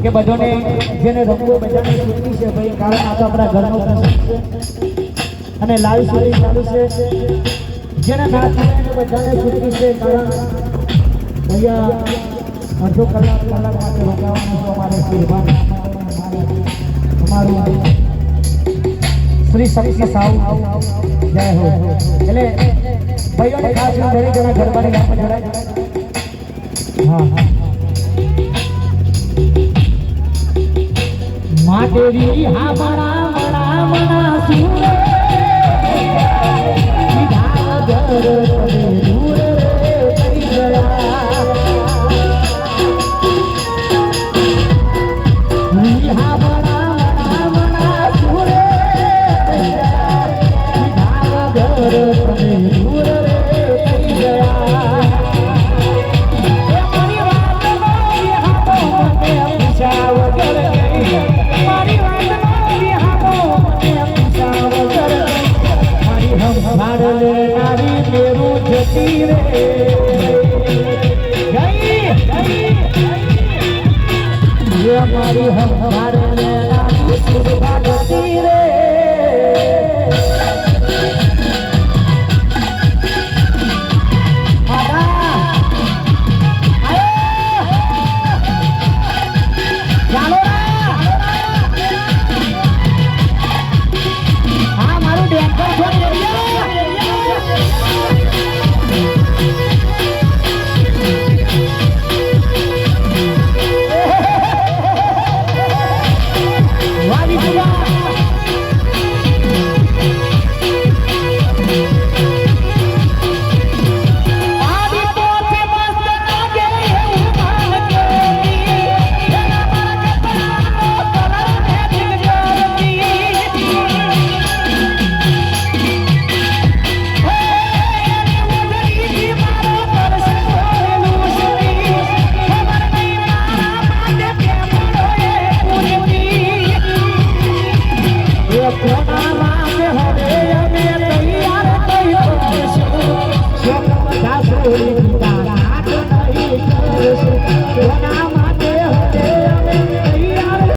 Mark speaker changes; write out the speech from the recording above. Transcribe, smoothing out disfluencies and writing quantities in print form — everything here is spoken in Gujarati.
Speaker 1: કે બધાને જેને રમવો બધાને છૂટી છે ભાઈ, કારણ આ તો આપણા ઘરનો પ્રસંગ છે અને લાઈવ શૂટિંગ ચાલુ છે. જેને ના થાય બધાને છૂટી છે, કારણ ભૈયા અડધો કલાક માટે રોકાવાનું તો અમારે શિરભાન અમારું શ્રી શક્તિ સાઉ જય હો. એટલે ભાઈઓને ખાસ દરેક જણા ગરબાની ગામમાં જોડાય. હા માટેરી હા બડા બડા બડા સુરે સીધા ઘર પદે દૂર રે થઈ ગયા. હા બડા બડા બડા સુરે સીધા ઘર પદે દૂર રે થઈ ગયા. हमारी हम